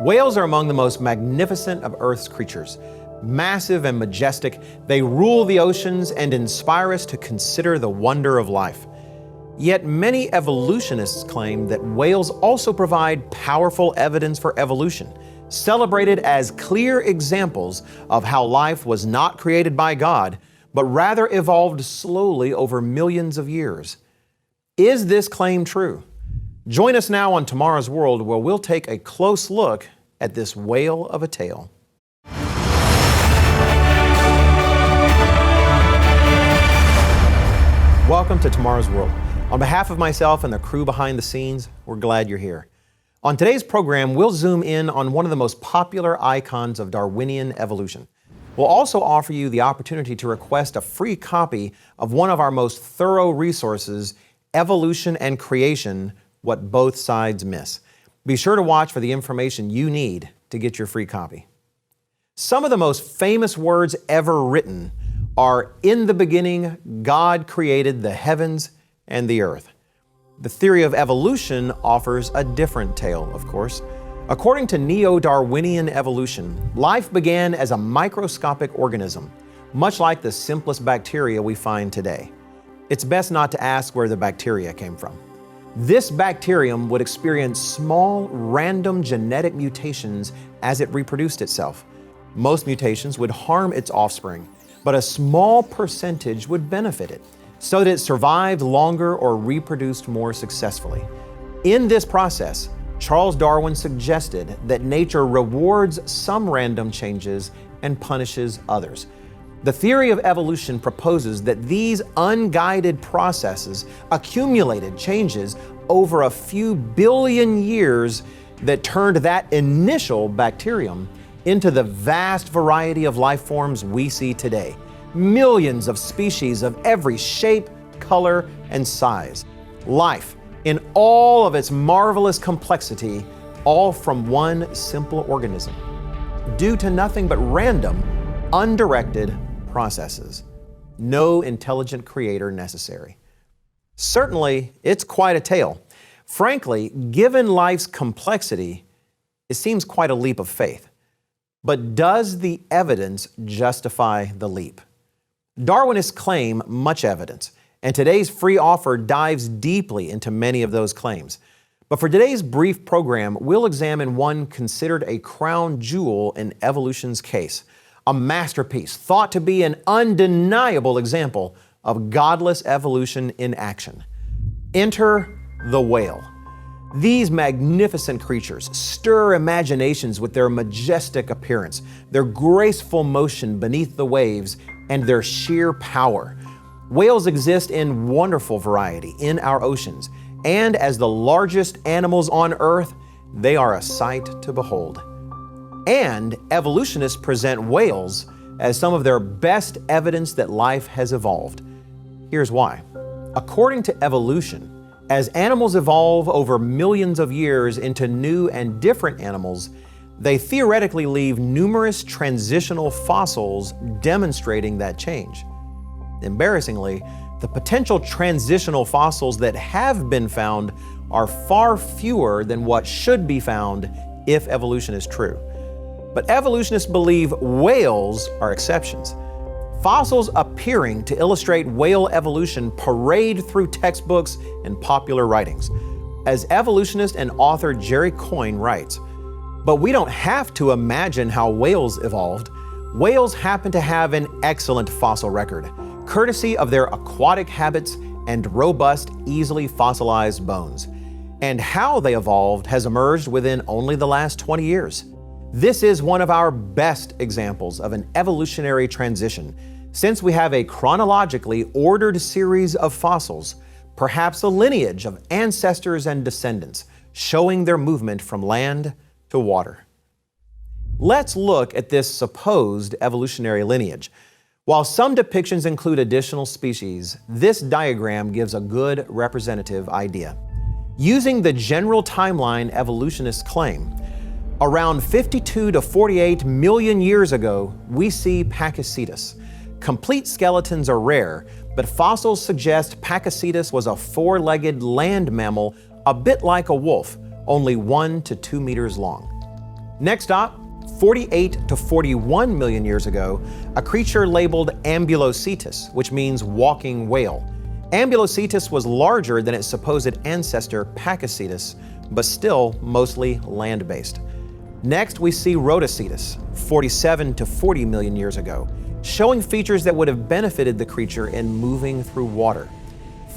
Whales are among the most magnificent of Earth's creatures. Massive and majestic, they rule the oceans and inspire us to consider the wonder of life. Yet many evolutionists claim that whales also provide powerful evidence for evolution, celebrated as clear examples of how life was not created by God, but rather evolved slowly over millions of years. Is this claim true? Join us now on Tomorrow's World, where we'll take a close look at this whale of a tale. Welcome to Tomorrow's World. On behalf of myself and the crew behind the scenes, we're glad you're here. On today's program, we'll zoom in on one of the most popular icons of Darwinian evolution. We'll also offer you the opportunity to request a free copy of one of our most thorough resources, Evolution and Creation, What Both Sides Miss. Be sure to watch for the information you need to get your free copy. Some of the most famous words ever written are, "In the beginning, God created the heavens and the earth." The theory of evolution offers a different tale, of course. According to neo-Darwinian evolution, life began as a microscopic organism, much like the simplest bacteria we find today. It's best not to ask where the bacteria came from. This bacterium would experience small, random genetic mutations as it reproduced itself. Most mutations would harm its offspring, but a small percentage would benefit it, so that it survived longer or reproduced more successfully. In this process, Charles Darwin suggested that nature rewards some random changes and punishes others. The theory of evolution proposes that these unguided processes accumulated changes over a few billion years that turned that initial bacterium into the vast variety of life forms we see today. Millions of species of every shape, color, and size. Life in all of its marvelous complexity, all from one simple organism, due to nothing but random, undirected processes. No intelligent creator necessary. Certainly, it's quite a tale. Frankly, given life's complexity, it seems quite a leap of faith. But does the evidence justify the leap? Darwinists claim much evidence, and today's free offer dives deeply into many of those claims. But for today's brief program, we'll examine one considered a crown jewel in evolution's case, a masterpiece thought to be an undeniable example of godless evolution in action. Enter the whale. These magnificent creatures stir imaginations with their majestic appearance, their graceful motion beneath the waves, and their sheer power. Whales exist in wonderful variety in our oceans, and as the largest animals on Earth, they are a sight to behold. And evolutionists present whales as some of their best evidence that life has evolved. Here's why. According to evolution, as animals evolve over millions of years into new and different animals, they theoretically leave numerous transitional fossils demonstrating that change. Embarrassingly, the potential transitional fossils that have been found are far fewer than what should be found if evolution is true. But evolutionists believe whales are exceptions. Fossils appearing to illustrate whale evolution parade through textbooks and popular writings. As evolutionist and author Jerry Coyne writes, "But we don't have to imagine how whales evolved. Whales happen to have an excellent fossil record, courtesy of their aquatic habits and robust, easily fossilized bones. And how they evolved has emerged within only the last 20 years. This is one of our best examples of an evolutionary transition, since we have a chronologically ordered series of fossils, perhaps a lineage of ancestors and descendants, showing their movement from land to water." Let's look at this supposed evolutionary lineage. While some depictions include additional species, this diagram gives a good representative idea. Using the general timeline evolutionists claim, around 52 to 48 million years ago, we see Pachicetus. Complete skeletons are rare, but fossils suggest Pachicetus was a four-legged land mammal, a bit like a wolf, only 1 to 2 meters long. Next stop, 48 to 41 million years ago, a creature labeled Ambulocetus, which means walking whale. Ambulocetus was larger than its supposed ancestor Pachicetus, but still mostly land-based. Next, we see Rhodocetus, 47 to 40 million years ago, showing features that would have benefited the creature in moving through water.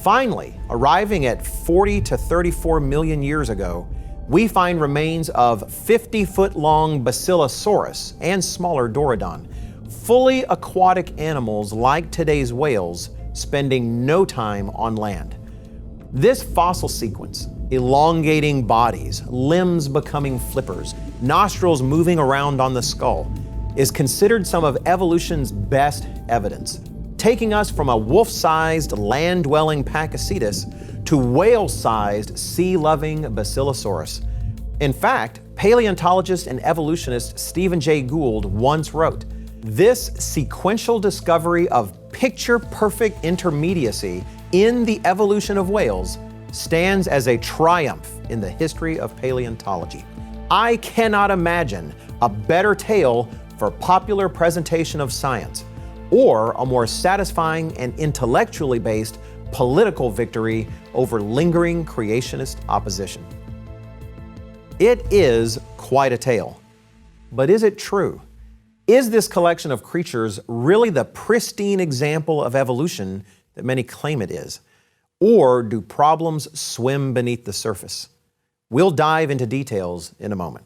Finally, arriving at 40 to 34 million years ago, we find remains of 50-foot-long Basilosaurus and smaller Dorodon, fully aquatic animals like today's whales, spending no time on land. This fossil sequence, elongating bodies, limbs becoming flippers, nostrils moving around on the skull, is considered some of evolution's best evidence, taking us from a wolf-sized, land-dwelling Pachicetus to whale-sized, sea-loving Basilosaurus. In fact, paleontologist and evolutionist Stephen Jay Gould once wrote, "This sequential discovery of picture-perfect intermediacy in the evolution of whales stands as a triumph in the history of paleontology. I cannot imagine a better tale for popular presentation of science, or a more satisfying and intellectually based political victory over lingering creationist opposition." It is quite a tale. But is it true? Is this collection of creatures really the pristine example of evolution that many claim it is? Or do problems swim beneath the surface? We'll dive into details in a moment.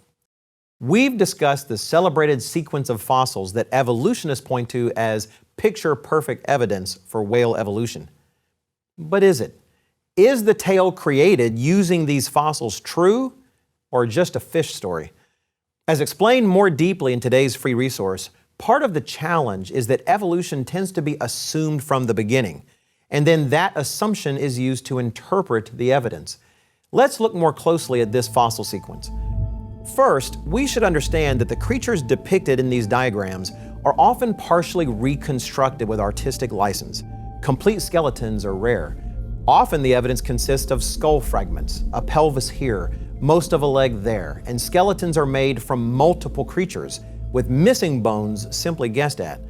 We've discussed the celebrated sequence of fossils that evolutionists point to as picture-perfect evidence for whale evolution. But is it? Is the tale created using these fossils true, or just a fish story? As explained more deeply in today's free resource, part of the challenge is that evolution tends to be assumed from the beginning, and then that assumption is used to interpret the evidence. Let's look more closely at this fossil sequence. First, we should understand that the creatures depicted in these diagrams are often partially reconstructed with artistic license. Complete skeletons are rare. Often the evidence consists of skull fragments, a pelvis here, most of a leg there, and skeletons are made from multiple creatures, with missing bones simply guessed at.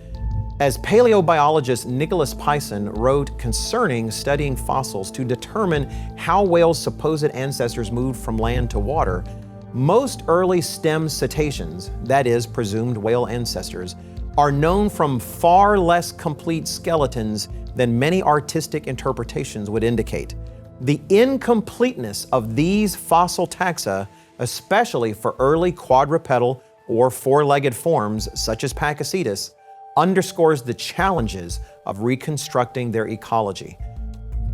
As paleobiologist Nicholas Pison wrote concerning studying fossils to determine how whales' supposed ancestors moved from land to water, most early stem cetaceans, that is, presumed whale ancestors, are known from far less complete skeletons than many artistic interpretations would indicate. The incompleteness of these fossil taxa, especially for early quadrupedal or four-legged forms such as Pachicetus, underscores the challenges of reconstructing their ecology.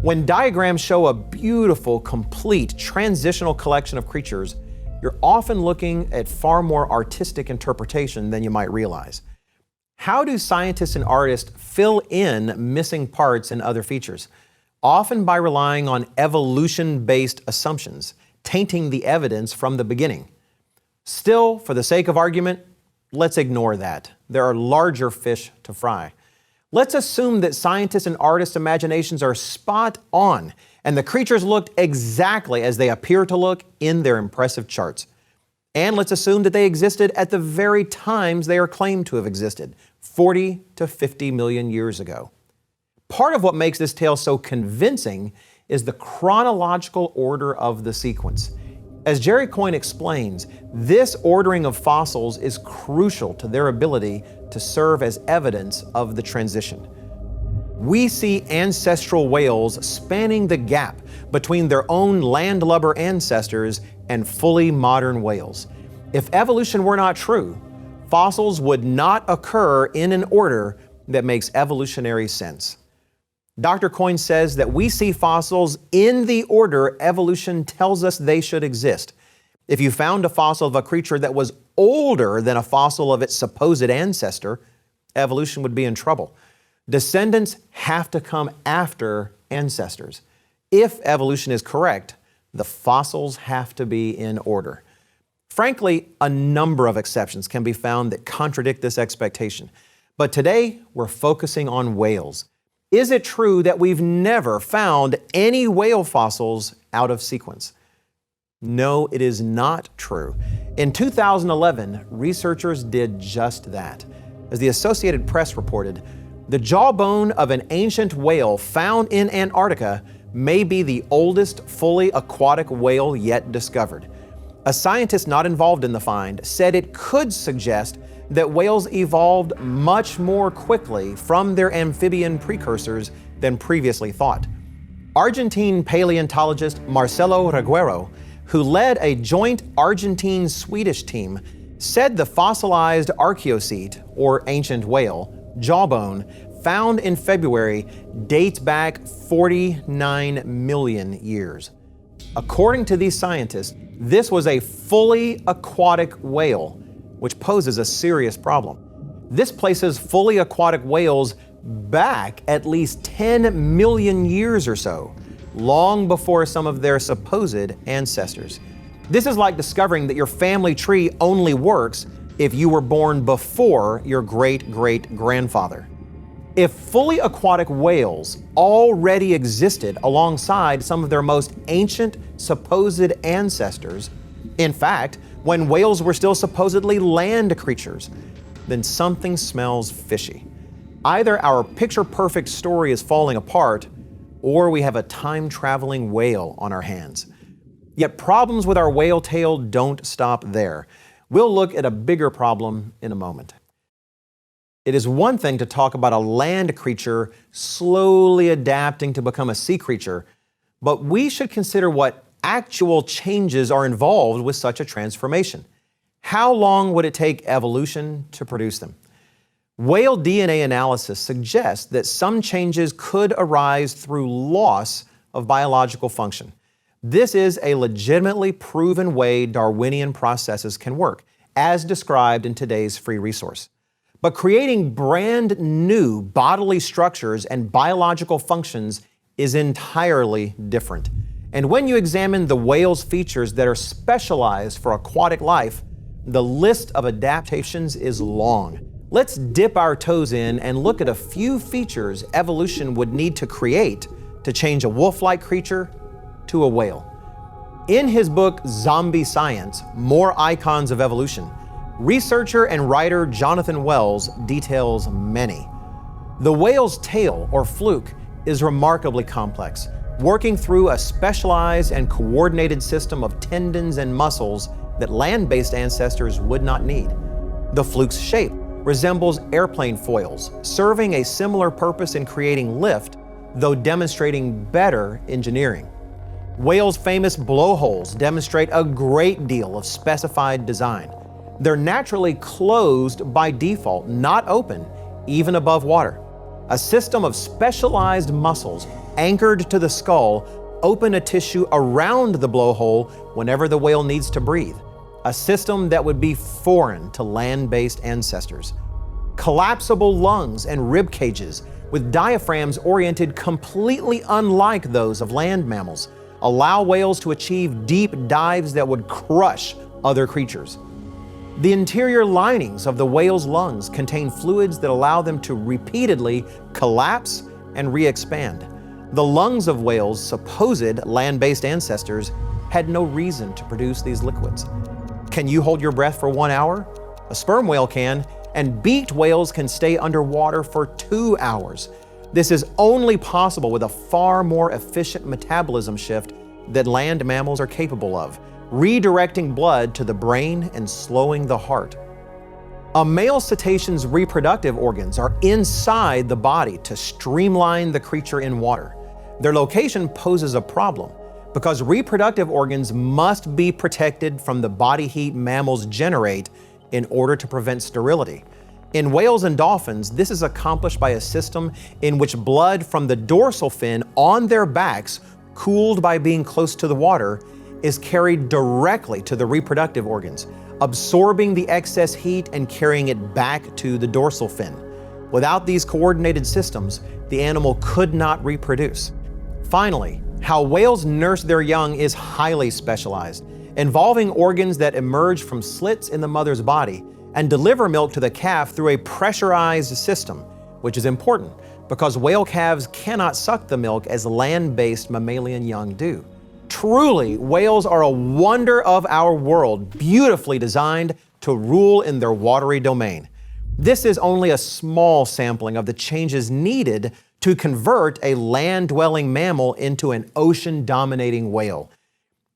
When diagrams show a beautiful, complete, transitional collection of creatures, you're often looking at far more artistic interpretation than you might realize. How do scientists and artists fill in missing parts and other features? Often by relying on evolution-based assumptions, tainting the evidence from the beginning. Still, for the sake of argument, let's ignore that. There are larger fish to fry. Let's assume that scientists and artists' imaginations are spot on, and the creatures looked exactly as they appear to look in their impressive charts. And let's assume that they existed at the very times they are claimed to have existed, 40 to 50 million years ago. Part of what makes this tale so convincing is the chronological order of the sequence. As Jerry Coyne explains, this ordering of fossils is crucial to their ability to serve as evidence of the transition. We see ancestral whales spanning the gap between their own landlubber ancestors and fully modern whales. If evolution were not true, fossils would not occur in an order that makes evolutionary sense. Dr. Coyne says that we see fossils in the order evolution tells us they should exist. If you found a fossil of a creature that was older than a fossil of its supposed ancestor, evolution would be in trouble. Descendants have to come after ancestors. If evolution is correct, the fossils have to be in order. Frankly, a number of exceptions can be found that contradict this expectation. But today, we're focusing on whales. Is it true that we've never found any whale fossils out of sequence? No, it is not true. In 2011, researchers did just that. As the Associated Press reported, the jawbone of an ancient whale found in Antarctica may be the oldest fully aquatic whale yet discovered. A scientist not involved in the find said it could suggest that whales evolved much more quickly from their amphibian precursors than previously thought. Argentine paleontologist Marcelo Reguero, who led a joint Argentine-Swedish team, said the fossilized archaeocete, or ancient whale, jawbone, found in February dates back 49 million years. According to these scientists, this was a fully aquatic whale, which poses a serious problem. This places fully aquatic whales back at least 10 million years or so, long before some of their supposed ancestors. This is like discovering that your family tree only works if you were born before your great-great-grandfather. If fully aquatic whales already existed alongside some of their most ancient supposed ancestors, in fact, when whales were still supposedly land creatures, then something smells fishy. Either our picture-perfect story is falling apart, or we have a time-traveling whale on our hands. Yet problems with our whale tale don't stop there. We'll look at a bigger problem in a moment. It is one thing to talk about a land creature slowly adapting to become a sea creature, but we should consider what actual changes are involved with such a transformation. How long would it take evolution to produce them? Whale DNA analysis suggests that some changes could arise through loss of biological function. This is a legitimately proven way Darwinian processes can work, as described in today's free resource. But creating brand new bodily structures and biological functions is entirely different. And when you examine the whale's features that are specialized for aquatic life, the list of adaptations is long. Let's dip our toes in and look at a few features evolution would need to create to change a wolf-like creature to a whale. In his book, Zombie Science: More Icons of Evolution, researcher and writer Jonathan Wells details many. The whale's tail, or fluke, is remarkably complex, working through a specialized and coordinated system of tendons and muscles that land-based ancestors would not need. The fluke's shape resembles airplane foils, serving a similar purpose in creating lift, though demonstrating better engineering. Whales' famous blowholes demonstrate a great deal of specified design. They're naturally closed by default, not open, even above water. A system of specialized muscles anchored to the skull open a tissue around the blowhole whenever the whale needs to breathe, a system that would be foreign to land-based ancestors. Collapsible lungs and rib cages with diaphragms oriented completely unlike those of land mammals allow whales to achieve deep dives that would crush other creatures. The interior linings of the whale's lungs contain fluids that allow them to repeatedly collapse and re-expand. The lungs of whales' supposed land-based ancestors had no reason to produce these liquids. Can you hold your breath for 1 hour? A sperm whale can, and beaked whales can stay underwater for 2 hours. This is only possible with a far more efficient metabolism shift that land mammals are capable of, redirecting blood to the brain and slowing the heart. A male cetacean's reproductive organs are inside the body to streamline the creature in water. Their location poses a problem because reproductive organs must be protected from the body heat mammals generate in order to prevent sterility. In whales and dolphins, this is accomplished by a system in which blood from the dorsal fin on their backs, cooled by being close to the water, is carried directly to the reproductive organs, absorbing the excess heat and carrying it back to the dorsal fin. Without these coordinated systems, the animal could not reproduce. Finally, how whales nurse their young is highly specialized, involving organs that emerge from slits in the mother's body and deliver milk to the calf through a pressurized system, which is important because whale calves cannot suck the milk as land-based mammalian young do. Truly, whales are a wonder of our world, beautifully designed to rule in their watery domain. This is only a small sampling of the changes needed to convert a land-dwelling mammal into an ocean-dominating whale.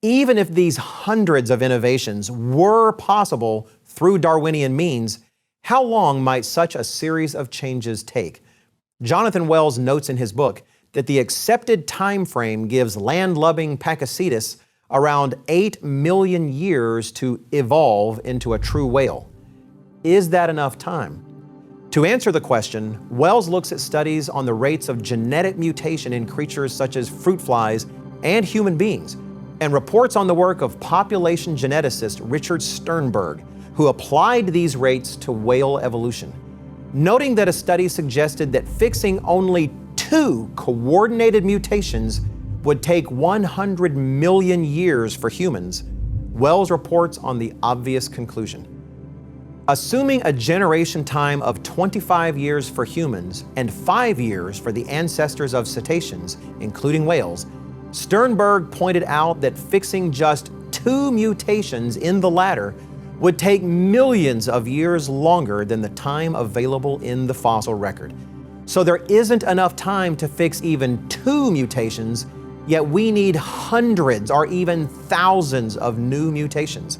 Even if these hundreds of innovations were possible through Darwinian means, how long might such a series of changes take? Jonathan Wells notes in his book that the accepted time frame gives land-loving Pachicetus around 8 million years to evolve into a true whale. Is that enough time? To answer the question, Wells looks at studies on the rates of genetic mutation in creatures such as fruit flies and human beings, and reports on the work of population geneticist Richard Sternberg, who applied these rates to whale evolution. Noting that a study suggested that fixing only 2 coordinated mutations would take 100 million years for humans, Wells reports on the obvious conclusion. Assuming a generation time of 25 years for humans and 5 years for the ancestors of cetaceans, including whales, Sternberg pointed out that fixing just 2 mutations in the latter would take millions of years longer than the time available in the fossil record. So there isn't enough time to fix even 2 mutations, yet we need hundreds or even thousands of new mutations.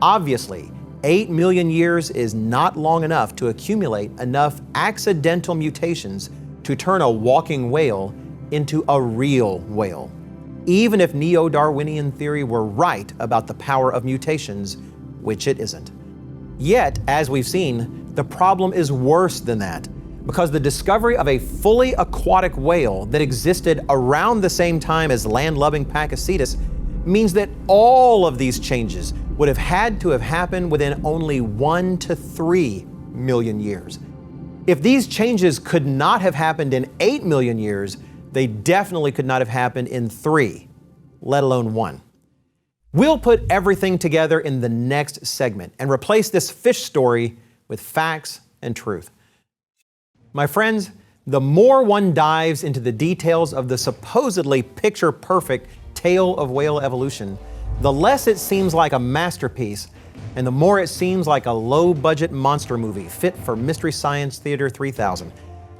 Obviously, 8 million years is not long enough to accumulate enough accidental mutations to turn a walking whale into a real whale, even if neo-Darwinian theory were right about the power of mutations, which it isn't. Yet, as we've seen, the problem is worse than that, because the discovery of a fully aquatic whale that existed around the same time as land-loving Pachicetus means that all of these changes would have had to have happened within only 1 to 3 million years. If these changes could not have happened in 8 million years, they definitely could not have happened in 3, let alone 1. We'll put everything together in the next segment and replace this fish story with facts and truth. My friends, the more one dives into the details of the supposedly picture-perfect tale of whale evolution, the less it seems like a masterpiece and the more it seems like a low-budget monster movie fit for Mystery Science Theater 3000.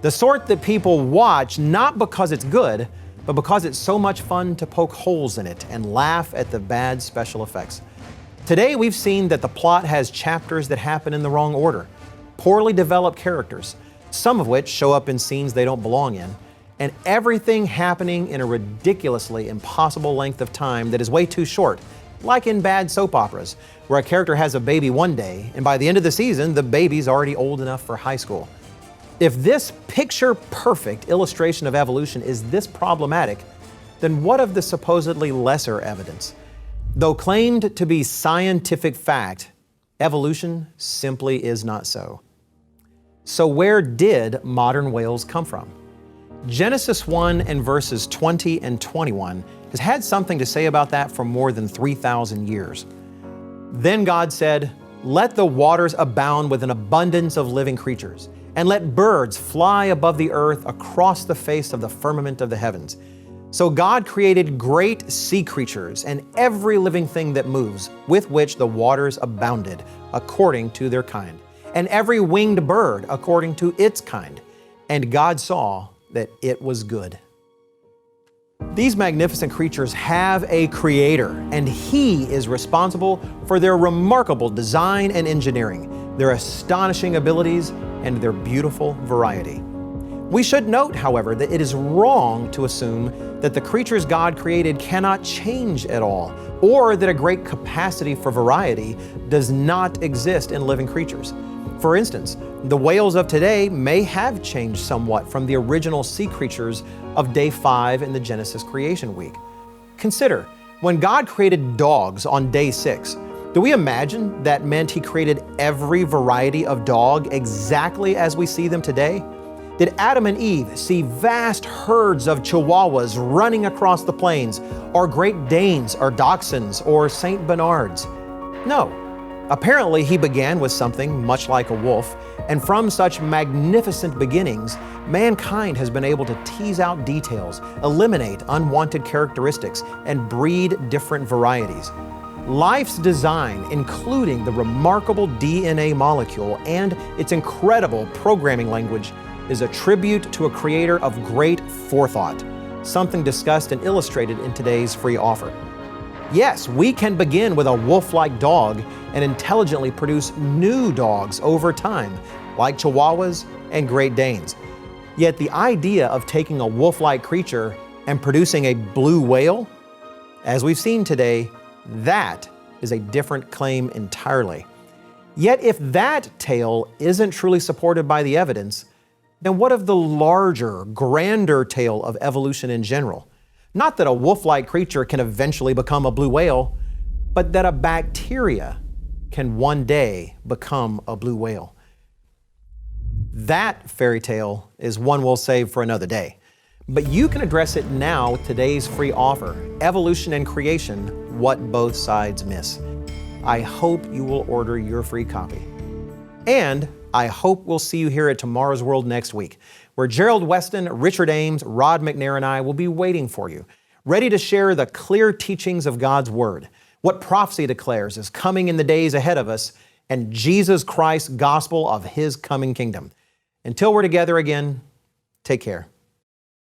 The sort that people watch not because it's good, but because it's so much fun to poke holes in it and laugh at the bad special effects. Today we've seen that the plot has chapters that happen in the wrong order, poorly developed characters, some of which show up in scenes they don't belong in, and everything happening in a ridiculously impossible length of time that is way too short, like in bad soap operas, where a character has a baby one day, and by the end of the season, the baby's already old enough for high school. If this picture-perfect illustration of evolution is this problematic, then what of the supposedly lesser evidence? Though claimed to be scientific fact, evolution simply is not so. So where did modern whales come from? Genesis 1 and verses 20 and 21 has had something to say about that for more than 3,000 years. Then God said, "Let the waters abound with an abundance of living creatures, and let birds fly above the earth across the face of the firmament of the heavens." So God created great sea creatures and every living thing that moves, with which the waters abounded, according to their kind, and every winged bird according to its kind. And God saw that it was good. These magnificent creatures have a creator, and He is responsible for their remarkable design and engineering, their astonishing abilities, and their beautiful variety. We should note, however, that it is wrong to assume that the creatures God created cannot change at all, or that a great capacity for variety does not exist in living creatures. For instance, the whales of today may have changed somewhat from the original sea creatures of day 5 in the Genesis creation week. Consider, when God created dogs on day 6, do we imagine that meant He created every variety of dog exactly as we see them today? Did Adam and Eve see vast herds of Chihuahuas running across the plains, or Great Danes, or Dachshunds, or Saint Bernards? No. Apparently, he began with something much like a wolf, and from such magnificent beginnings, mankind has been able to tease out details, eliminate unwanted characteristics, and breed different varieties. Life's design, including the remarkable DNA molecule and its incredible programming language, is a tribute to a creator of great forethought, something discussed and illustrated in today's free offer. Yes, we can begin with a wolf-like dog and intelligently produce new dogs over time, like Chihuahuas and Great Danes. Yet the idea of taking a wolf-like creature and producing a blue whale, as we've seen today, that is a different claim entirely. Yet if that tale isn't truly supported by the evidence, then what of the larger, grander tale of evolution in general? Not that a wolf-like creature can eventually become a blue whale, but that a bacteria can one day become a blue whale. That fairy tale is one we'll save for another day. But you can address it now with today's free offer, Evolution and Creation, What Both Sides Miss. I hope you will order your free copy. And I hope we'll see you here at Tomorrow's World next week, where Gerald Weston, Richard Ames, Rod McNair, and I will be waiting for you, ready to share the clear teachings of God's Word, what prophecy declares is coming in the days ahead of us, and Jesus Christ's gospel of His coming kingdom. Until we're together again, take care.